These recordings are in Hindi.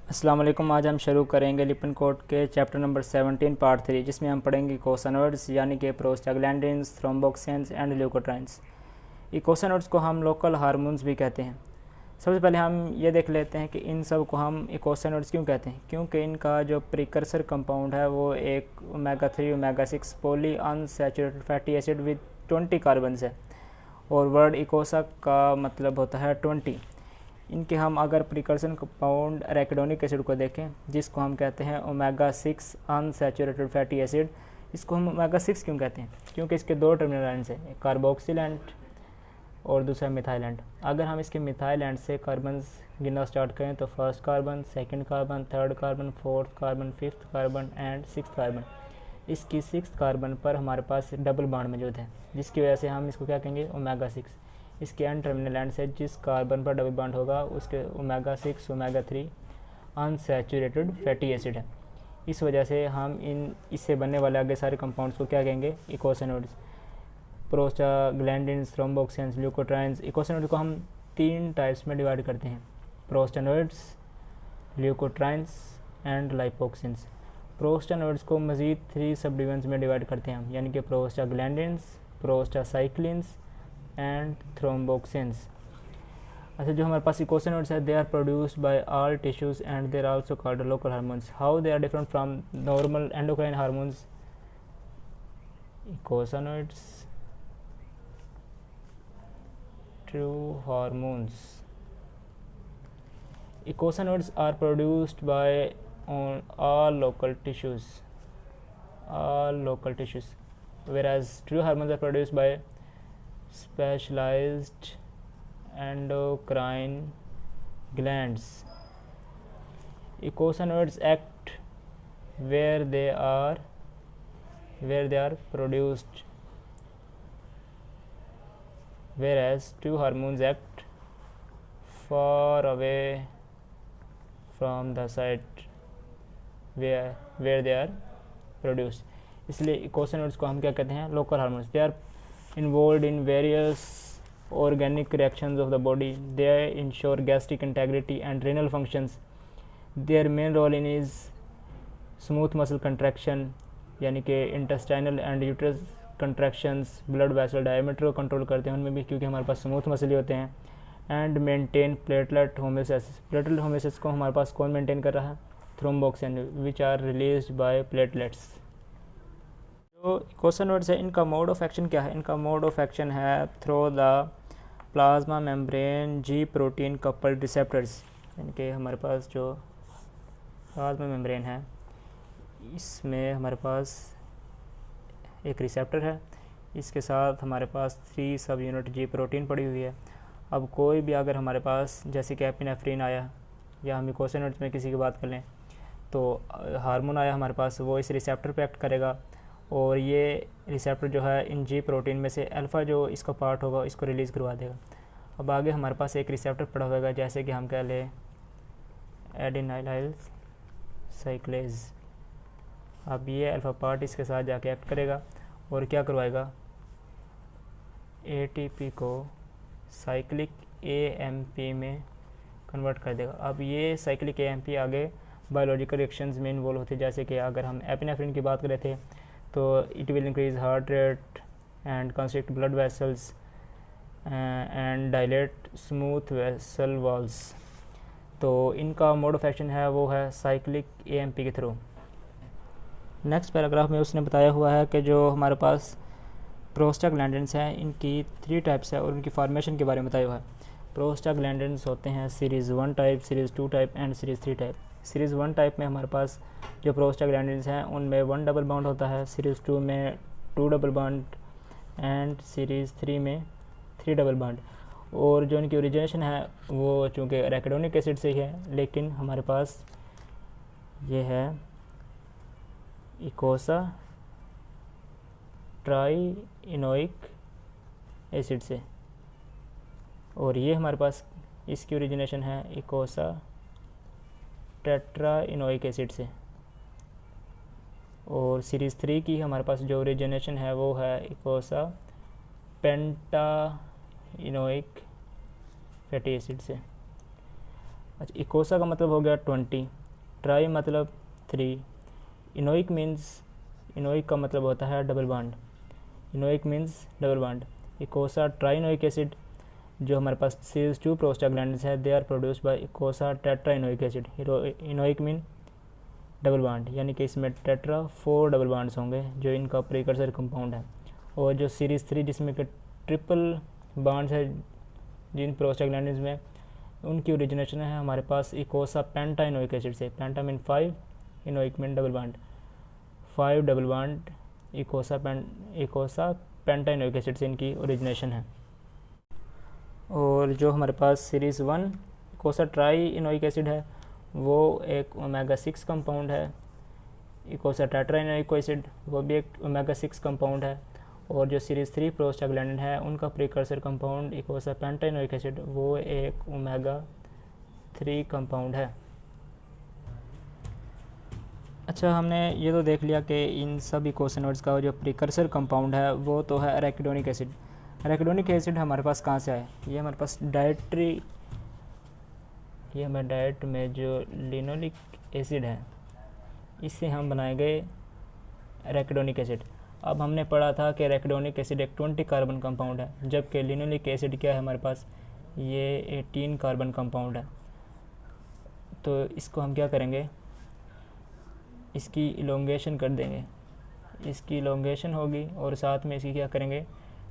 अस्सलाम वालेकुम। आज हम शुरू करेंगे लिपिन कोड के चैप्टर नंबर 17 पार्ट 3, जिसमें हम पढ़ेंगे इकोसानोइड्स यानी कि प्रोस्टाग्लैंडिन्स, थ्रोम्बोक्सिन्स एंड ल्यूकोट्राइन्स। इकोसानोइड्स को हम लोकल हार्मोन्स भी कहते हैं। सबसे पहले हम ये देख लेते हैं कि इन सब को हम इकोसानोइड्स क्यों कहते हैं। क्योंकि इनका जो प्रिकर्सर कंपाउंड है वो एक omega 3 omega 6 poly unsaturated fatty acid with 20 carbons है, और वर्ड इकोसा का मतलब होता है 20। इनके हम अगर प्रिकर्सन कंपाउंड एराकिडोनिक एसिड को देखें, जिसको हम कहते हैं ओमेगा 6 अनसैचुरेटेड फैटी एसिड। इसको हम ओमेगा 6 क्यों कहते हैं? क्योंकि इसके दो टर्मिनल एंड्स हैं, एक कार्बोक्सिल एंड और दूसरा मिथाइल एंड। अगर हम इसके मिथाइल एंड से कार्बन्स गिनना स्टार्ट करें तो first carbon, second carbon, third carbon, fourth carbon, fifth carbon and sixth carbon. इसकी सिक्स्थ कार्बन पर हमारे पास डबल बॉन्ड मौजूद है, जिसकी वजह से हम इसको क्या कहेंगे, ओमेगा 6। इसके एंड टर्मिनल एंड से जिस कार्बन पर डबल बॉन्ड होगा उसके omega 6 omega 3 unsaturated fatty acid है। इस वजह से हम इससे बनने वाले आगे सारे कंपाउंड्स को क्या कहेंगे, इकोसानोइड्स। Prostaglandins, थ्रोम्बोक्सिन्स, leukotrienes. इकोसानोइड्स को हम 3 टाइप्स में डिवाइड करते हैं, प्रोस्टानोइड्स, ल्यूकोट्राइन्स एंड लाइपोक्सिन्स। प्रोस्टानोइड्स को मज़ीद 3 सब डिवीजन्स में डिवाइड करते हैं हम, यानी कि प्रोस्टाग्लैंडिन्स, प्रोस्टासाइक्लिन्स एंड थ्रोम्बोक्सिन्स। अच्छा, जो हमारे पास इकोसानोइड्स है, they are produced by all tissues and they are also called local hormones. How they are different from normal endocrine hormones? Eicosanoids true hormones. Eicosanoids are produced by on all local tissues, whereas true hormones are produced by specialized endocrine glands. Eicosanoids act where they are produced, whereas true hormones act far away from the site where they are produced. इसलिए इकोसानोइड्स को हम क्या कहते हैं, local hormones. They are involved in various organic reactions of the body. They ensure gastric integrity and renal functions. Their main role in is smooth muscle contraction, यानी कि intestinal and uterus contractions. Blood vessel diameter को कंट्रोल करते हैं उनमें भी, क्योंकि हमारे पास स्मूथ मसल ही होते हैं। And maintain platelet homeostasis. Platelet homeostasis को हमारे पास कौन मेंटेन कर रहा है, thromboxane, which are released by platelets. जो इकोसानोइड्स है, इनका मोड ऑफ एक्शन क्या है? इनका मोड ऑफ एक्शन है through the plasma membrane ji protein coupled receptors. यानी कि हमारे पास जो प्लाज्मा मेम्ब्रेन है, इसमें हमारे पास एक रिसेप्टर है, इसके साथ हमारे पास 3 सब यूनिट जी प्रोटीन पड़ी हुई है। अब कोई भी अगर हमारे पास जैसे कि एपिनेफ्रिन आया, या हम इकोसानोइड्स में किसी की बात कर लें तो हार्मोन आया हमारे पास, वो इस रिसेप्टर पे एक्ट करेगा, और ये रिसेप्टर जो है इन जी प्रोटीन में से अल्फ़ा जो इसका पार्ट होगा इसको रिलीज़ करवा देगा। अब आगे हमारे पास एक रिसेप्टर पड़ा होगा, जैसे कि हम कह लें एडिनाइल साइक्लेज। अब ये अल्फ़ा पार्ट इसके साथ जाके एक्ट करेगा और क्या करवाएगा, एटीपी को साइक्लिक एएमपी में कन्वर्ट कर देगा। अब ये साइक्लिक एएमपी आगे बायोलॉजिकल रिएक्शंस में इन्वॉल्व होते हैं, जैसे कि अगर हम एपिनेफ्रिन की बात कर रहे थे तो it will increase heart rate and constrict blood vessels and dilate smooth vessel walls. तो इनका मोड ऑफ एक्शन है वो है साइक्लिक एएमपी के थ्रू। नेक्स्ट पैराग्राफ में उसने बताया हुआ है कि जो हमारे पास प्रोस्टाग्लैंडिन्स हैं, इनकी 3 टाइप्स है और उनकी फॉर्मेशन के बारे में बताया हुआ है। प्रोस्टाग्लैंडिन्स होते हैं series 1 type, series 2 type and series 3 type. Series 1 type में हमारे पास जो प्रोस्टाग्लैंडिन्स हैं उनमें 1 डबल बॉन्ड होता है, सीरीज़ 2 में 2 डबल बॉन्ड एंड सीरीज़ 3 में 3 डबल बॉन्ड। और जो इनकी ओरिजिनेशन है वो चूँकि एराकिडोनिक एसिड से ही है, लेकिन हमारे पास ये है इकोसा ट्राइइनोइक एसिड से, और ये हमारे पास इसकी ओरिजिनेशन है इकोसा टेट्राइनोइक एसिड से। और सीरीज़ 3 की हमारे पास जो ओरिजिनेशन है वो है इकोसा पेंटाइनोइक फैटी एसिड से। अच्छा, इकोसा का मतलब हो गया 20, ट्राई मतलब 3, इनोइक मीन्स, इनोइक का मतलब होता है double bond, enoic means double bond. Eicosatrienoic acid, जो हमारे पास सीरीज 2 प्रोस्टाग्लैंड्स है, they are produced by eicosatetraenoic acid. Enoic mean double bond, यानी कि इसमें टेट्रा 4 डबल बॉन्ड्स होंगे जो इनका प्रीकर्सर कंपाउंड है। और जो सीरीज़ 3 जिसमें कि ट्रिपल बॉन्ड्स है जिन प्रोस्टाग्लैंड्स में, उनकी ओरिजिनेशन है हमारे पास इकोसा पेंटाइनोइक एसिड से। Penta mean 5, enoic mean double bond, 5 double bond eicosapentaenoic acid से इनकी ओरिजिनेशन है। और जो हमारे पास series 1 eicosatrienoic acid है, वो एक ओमेगा 6 कंपाउंड है। इकोसा टेट्राइनोइक एसिड, वो भी एक ओमेगा 6 कंपाउंड है। और जो सीरीज़ 3 प्रोस्टाग्लैंडिन है, उनका प्रीकर्सर कंपाउंड इकोसा पेंटाइनोइक एसिड, वो एक ओमेगा 3 कंपाउंड है। अच्छा, हमने ये तो देख लिया कि इन सब इकोसेनोइड्स का जो प्रीकर्सर कंपाउंड है वो तो है एराकिडोनिक एसिड। एराकिडोनिक एसिड हमारे पास कहाँ से आए? ये हमारे पास डाइटरी, ये हमारे डाइट में जो लिनोलिक एसिड है, इससे हम बनाए गए एराकिडोनिक एसिड। अब हमने पढ़ा था कि एराकिडोनिक एसिड एक 20 कार्बन कंपाउंड है, जबकि लिनोलिक एसिड क्या है हमारे पास, ये 18 कार्बन कंपाउंड है। तो इसको हम क्या करेंगे, इसकी इलोंगेशन कर देंगे, इसकी इलोंगेशन होगी और साथ में इसकी क्या करेंगे,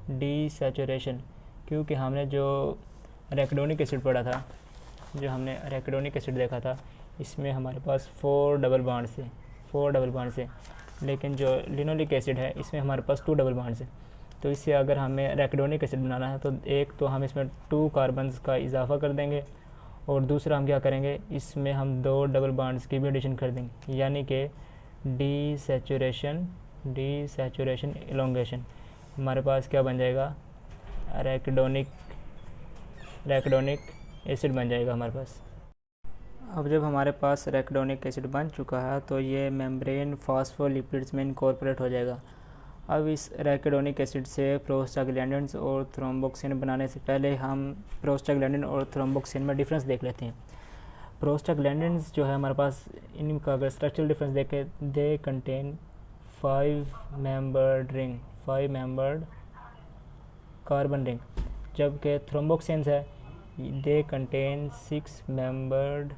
डीसैचुरेशन। क्योंकि हमने जो एराकिडोनिक एसिड पढ़ा था, जो हमने एराकिडोनिक एसिड देखा था, इसमें हमारे पास 4 डबल बॉन्ड से, लेकिन जो लिनोलिक एसिड है इसमें हमारे पास 2 डबल बॉन्ड है। तो इससे अगर हमें एराकिडोनिक एसिड बनाना है तो एक तो हम इसमें 2 कार्बन्स का इजाफा कर देंगे, और दूसरा हम क्या करेंगे, इसमें हम 2 डबल बॉन्ड्स की भी एडिशन कर देंगे, यानी कि डीसैचुरेशन इलोंगेशन। हमारे पास क्या बन जाएगा, एराकिडोनिक एसिड बन जाएगा हमारे पास। अब जब हमारे पास एराकिडोनिक एसिड बन चुका है तो ये मेम्ब्रेन फॉस्फोलिपिड्स में इनकॉर्पोरेट हो जाएगा। अब इस एराकिडोनिक एसिड से प्रोस्टाग्लैंडिन्स और थ्रोम्बोक्सिन बनाने से पहले हम प्रोस्टाग्लैंडिन और थ्रोम्बोक्सिन में डिफरेंस देख लेते हैं। प्रोस्टाग्लैंडिन्स जो है हमारे पास, इनका अगर स्ट्रक्चरल डिफरेंस देखें, they contain 5 membered carbon ring, जबकि थ्रोम्बोक्सिन्स है, they contain 6 membered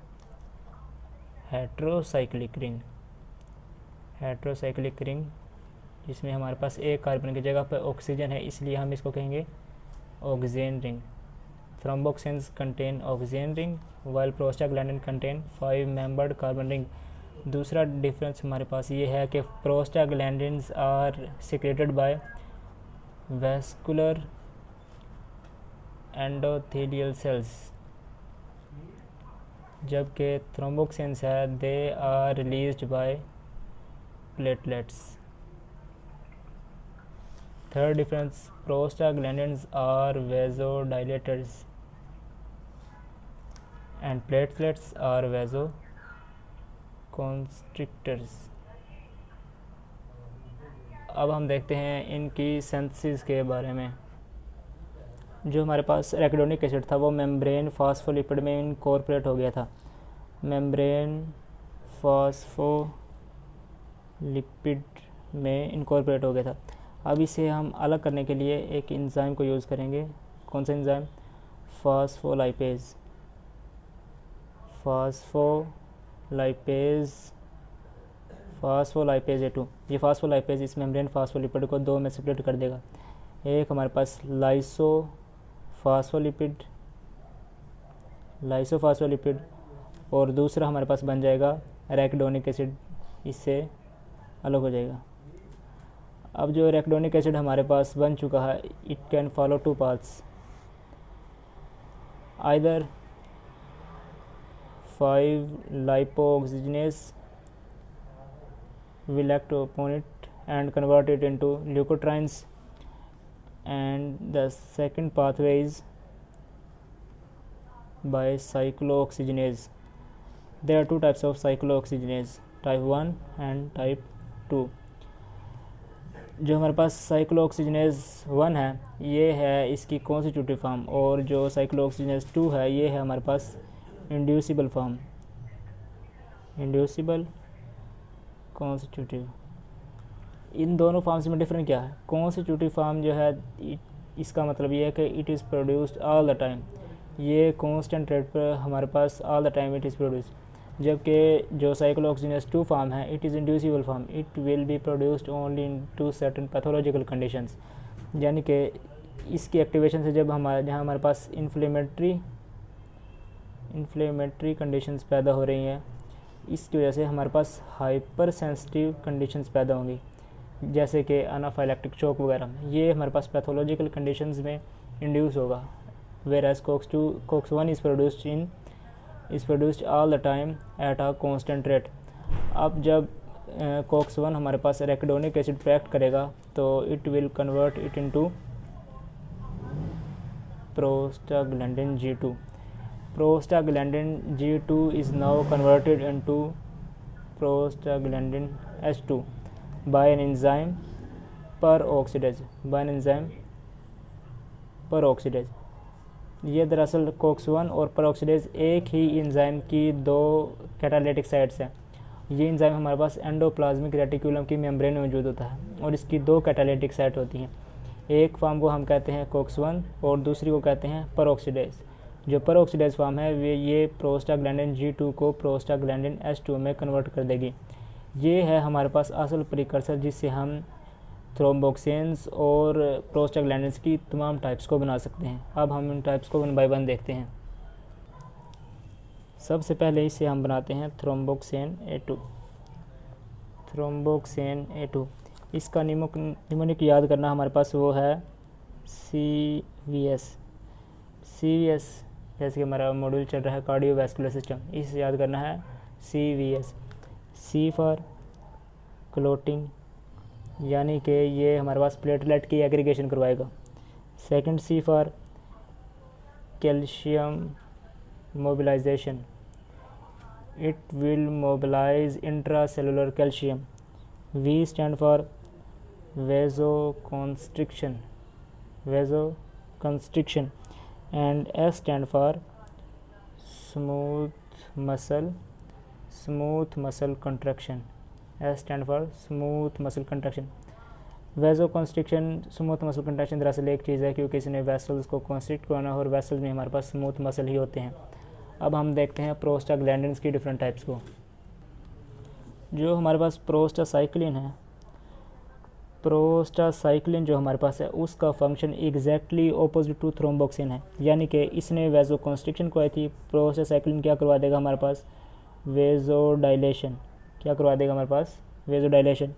heterocyclic ring, जिसमें हमारे पास एक कार्बन की जगह पर ऑक्सीजन है, इसलिए हम इसको कहेंगे oxygen ring. Thromboxanes contain oxygen ring, while prostaglandin contain 5 membered carbon ring. दूसरा डिफरेंस हमारे पास ये है कि prostaglandins are secreted by vascular endothelial cells, जबकि थ्रोम्बोक्सिन्स है, they are released by platelets. Third difference, prostaglandins are vasodilators and platelets are vasoconstrictors। अब हम देखते हैं इनकी सिंथेसिस के बारे में। जो हमारे पास एराकिडोनिक एसिड था वो मेम्ब्रेन फॉस्फोलिपिड में इनकॉर्पोरेट हो गया था, मेम्ब्रेन फॉस्फोलिपिड में इनकॉर्पोरेट हो गया था। अब इसे हम अलग करने के लिए एक एंजाइम को यूज़ करेंगे। कौन सा एंजाइम? Phospholipase A2। ये फॉस्फोलाइपेज इस मेम्ब्रेन फॉस्फोलिपिड को 2 में सेपरेट कर देगा। एक हमारे पास लाइसोफॉस्फोलिपिड और दूसरा हमारे पास बन जाएगा एराकिडोनिक एसिड, इससे अलग हो जाएगा। अब जो एराकिडोनिक एसिड हमारे पास बन चुका है, it can follow 2 paths, either 5-lipoxygenase will act upon it and convert it into leukotrienes, and the second pathway is by cyclooxygenase. There are 2 types of cyclooxygenase, type 1 and type 2। जो हमारे पास साइक्लोऑक्सीजनेज 1 है, ये है इसकी कॉन्स्टिट्यूटिव फॉर्म, और जो साइक्लोऑक्सीजनेज 2 है, ये है हमारे पास इंड्यूसिबल फॉर्म, इंड्यूसिबल कॉन्स्टिट्यूटिव। इन दोनों फॉर्म्स में डिफरेंट क्या है? कॉन्स्टिट्यूटिव फॉर्म जो है इसका मतलब ये है कि it is produced all the time, ये कांस्टेंट रेट पर हमारे पास all the time it is produced. जबकि जो साइक्लोऑक्सीजनस 2 फॉर्म है it is inducible form, it will be produced only in to certain pathological conditions. यानी कि इसकी एक्टिवेशन से जब जहाँ हमारे पास इन्फ्लेमेटरी कंडीशंस पैदा हो रही हैं, इसकी वजह से हमारे पास हाइपर सेंसिटिव कंडीशंस पैदा होंगी, जैसे कि एनाफाइलैक्टिक शॉक वगैरह। ये हमारे पास पैथोलॉजिकल कंडीशंस में इंड्यूस होगा। whereas COX-1 is produced all the time at a constant rate। अब जब COX-1 हमारे पास एराकिडोनिक एसिड पर एक्ट करेगा तो it will convert it into prostaglandin G2। Prostaglandin G2 is now converted into prostaglandin H2 by an enzyme peroxidase। ये दरअसल COX-1 और पेरोक्सिडेज एक ही एंजाइम की दो कैटालिटिक साइट्स हैं। ये एंजाइम हमारे पास एंडोप्लाज्मिक रेटिकुलम की मेम्ब्रेन में मौजूद होता है और इसकी दो कैटालिटिक साइट होती हैं। एक फॉर्म को हम कहते हैं COX-1 और दूसरी को कहते हैं पेरोक्सिडेज। जो पेरोक्सिडेज फॉर्म है ये प्रोस्टाग्लैंडिन G2 को प्रोस्टाग्लैंडिन H2 में कन्वर्ट कर देगी। ये है हमारे पास असल प्रिकर्सर जिससे हम थ्रोम्बोक्सिन्स और प्रोस्टाग्लैंडिन्स की तमाम टाइप्स को बना सकते हैं। अब हम इन टाइप्स को 1 बाय 1 देखते हैं। सबसे पहले इसे हम बनाते हैं थ्रोम्बोक्सिन A2। इसका निमोनिक याद करना हमारे पास वो है CVS। जैसे कि हमारा मॉड्यूल चल रहा है कार्डियोवैस्कुलर सिस्टम, इसे याद करना है CVS। C फॉर क्लोटिंग, यानी कि ये हमारे पास प्लेटलेट की एग्रीगेशन करवाएगा। Second C for calcium mobilisation, it will mobilise intracellular calcium. V stand for vasoconstriction and S stand for smooth muscle contraction. S stand for smooth muscle contraction. Vasoconstriction, smooth muscle contraction दरअसल एक चीज़ है क्योंकि इसने वेसल्स को कॉन्स्ट्रिक्ट करना और वेसल्स में हमारे पास स्मूथ मसल ही होते हैं। अब हम देखते हैं प्रोस्टाग्लैंडिन्स की डिफरेंट टाइप्स को। जो हमारे पास प्रोस्टासाइक्लिन है, प्रोस्टासाइक्लिन जो हमारे पास है उसका function exactly opposite to thromboxane है, यानी कि इसने वेजोकॉन्स्ट्रिक्शन करवाई थी। प्रोस्टासाइक्लिन क्या करवा देगा हमारे पास? वेजोडाइलेशन। क्या करवा देगा हमारे पास? वेजोडाइलेशन।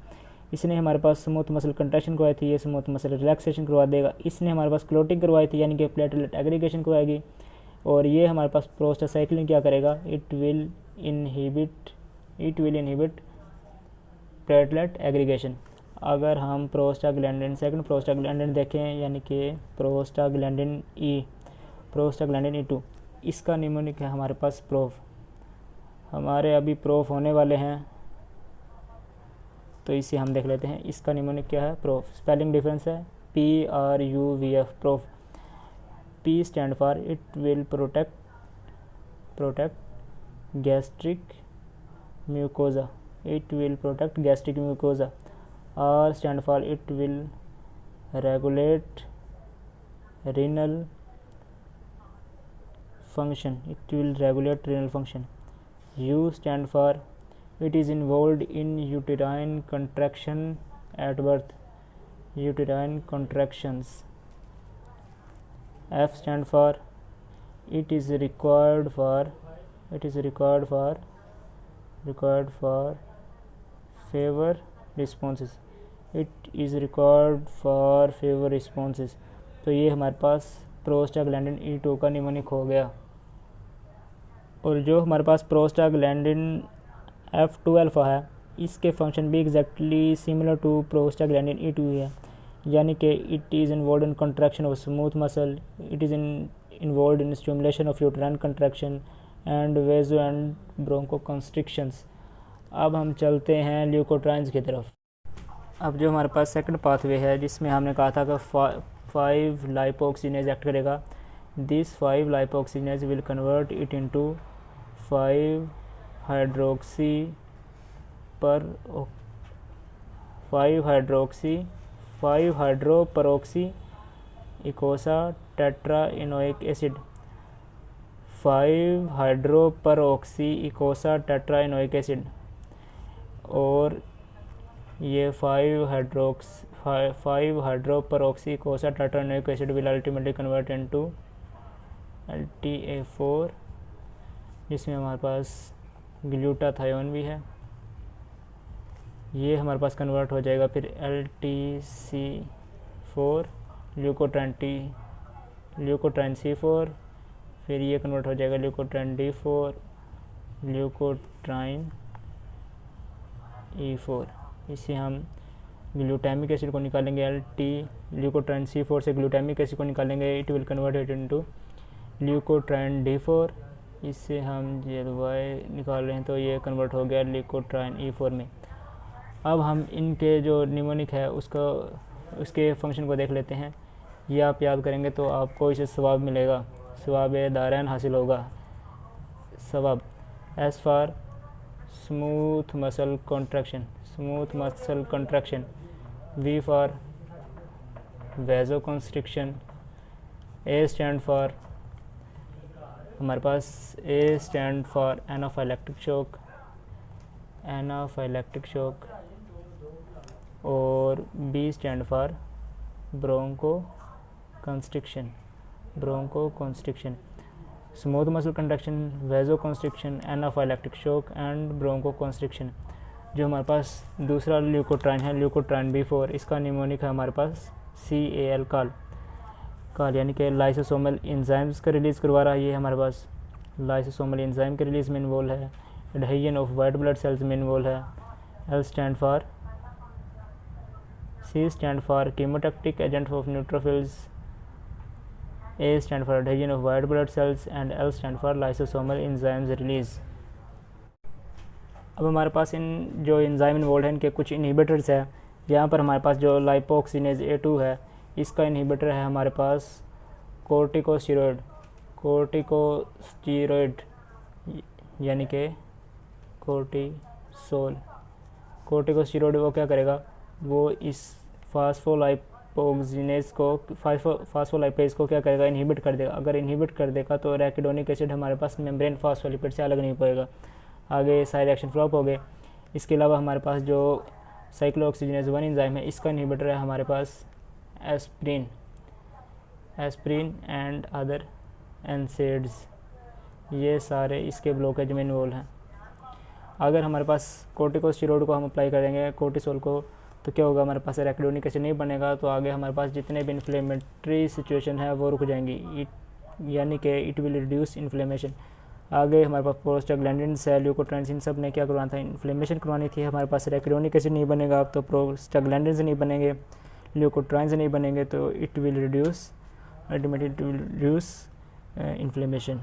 इसने हमारे पास स्मूथ मसल कंट्रैक्शन करवाई थी, ये स्मूथ मसल रिलैक्सेशन करवा देगा। इसने हमारे पास क्लोटिंग करवाई थी, यानी कि प्लेटलेट एग्रीगेशन करवाएगी। और ये हमारे पास प्रोस्टासाइक्लिन क्या करेगा? It will inhibit platelet aggregation. अगर हम सेकंड प्रोस्टाग्लैंडिन देखें, यानी कि प्रोस्टाग्लैंडिन E2, इसका निमोनिक है हमारे पास प्रोफ। हमारे अभी प्रोफ होने वाले हैं तो इसे हम देख लेते हैं। इसका निमोनिक क्या है? प्रोफ। स्पेलिंग डिफरेंस है PRUVF, prof. P stand for it will protect gastric mucosa, R stand for it will regulate renal function, U stand for it is involved in uterine contraction at birth, uterine contractions. F stand for it is required for favor responses, तो ये हमारे पास प्रोस्टाग्लैंडिन E2 का निमोनिक हो गया। और जो हमारे पास प्रोस्टाग्लैंडिन F2 अल्फा है, इसके फंक्शन भी exactly similar to prostaglandin E2 है, यानी कि it is involve in contraction of smooth muscle, it is involve in stimulation of uterine contraction and vaso and bronchoconstrictions. अब हम चलते हैं ल्यूकोट्राइन्स की तरफ। अब जो हमारे पास सेकंड पाथवे है जिसमें हमने कहा था कि 5 लाइपोक्सिनेज एक्ट करेगा, this 5 lipoxygenase will convert it into 5 hydroperoxy eicosatetraenoic acid, 5 hydroperoxy eicosatetraenoic acid, और ये 5 hydroperoxy eicosatetraenoic acid will ultimately convert into LTA4, जिसमें हमारे पास ग्लूटाथायोन भी है। ये हमारे पास कन्वर्ट हो जाएगा फिर LTC4 ल्यूकोट्राइन C4, फिर ये कन्वर्ट हो जाएगा ल्यूकोट्राइन D4 ल्यूकोट्राइन E4। इससे हम ग्लूटामिक एसिड को निकालेंगे, ल्यूकोट्राइन C4 से ग्लूटामिक एसिड को निकालेंगे, it will convert it into leukotriene D4। इससे हम ZY निकाल रहे हैं तो ये कन्वर्ट हो गया ल्यूकोट्राइन E4 में। अब हम इनके जो निमोनिक है उसके फंक्शन को देख लेते हैं। ये आप याद करेंगे तो आपको इसे सवाब मिलेगा, सवाब दारैन हासिल होगा। सवाब S for smooth muscle contraction, V for vasoconstriction, A stand for हमारे पास एनाफाइलेक्टिक शॉक, और B stand for bronchoconstriction. Smooth muscle contraction, vasoconstriction, anaphylactic shock and bronchoconstriction. जो हमारे पास दूसरा ल्यूकोट्राइन है, ल्यूकोट्राइन B4, इसका निमोनिक है हमारे पास CAL काल, यानी कि लाइसोसोमल एंजाइम्स का रिलीज़ करवा रहा है। ये हमारे पास लाइसोसोमल एंजाइम के रिलीज़ में इन्वॉल्व है, adhesion of white blood cells में इन्वॉल्व है। C stand for chemotactic agent of neutrophils, A stand for adhesion of white blood cells and L stand for lysosomal enzymes release. अब हमारे पास इन जो एंजाइम इन्वॉल्व है इनके कुछ इनहिबिटर्स है। यहाँ पर हमारे पास जो लाइपोक्सिनेज A2 है, इसका इनहिबिटर है हमारे पास कोर्टिकोस्टीरॉइड यानी कि कोर्टिकोस्टीरॉइड। वो क्या करेगा, वो इस फास्फोलाइपोक्सिनेज को क्या करेगा, इनहिबिट कर देगा। अगर इनहिबिट कर देगा तो एराकिडोनिक एसिड हमारे पास मेम्ब्रेन फास्फोलिपिड से अलग नहीं पाएगा, आगे सारे रिएक्शन फ्लॉप हो गए। इसके अलावा हमारे पास जो साइक्लोऑक्सीजनेज 1 एंजाइम है, इसका इनहिबिटर है हमारे पास एस्प्रिन एंड अदर NSAIDs। ये सारे इसके ब्लॉकेज में इन्वॉल्व हैं। अगर हमारे पास कोर्टिकोस्टेरॉइड को हम अप्लाई करेंगे कोर्टिसोल को, तो क्या होगा, हमारे पास एराकिडोनिक एसिड नहीं बनेगा, तो आगे हमारे पास जितने भी इन्फ्लेमेटरी सिचुएशन है वो रुक जाएंगी, यानी कि इट विल रिड्यूस इन्फ्लेमेशन। आगे हमारे पास प्रोस्टाग्लैंडिन्स है, ल्यूकोट्राइन्स, इन सब ने क्या करवाना था, इन्फ्लेमेशन करवानी थी। हमारे पास एराकिडोनिक एसिड नहीं बनेगा तो प्रोस्टाग्लैंडिन्स नहीं बनेंगे, ल्यूकोट्राइन्स नहीं बनेंगे, तो इट विल रिड्यूस इन्फ्लेमेशन।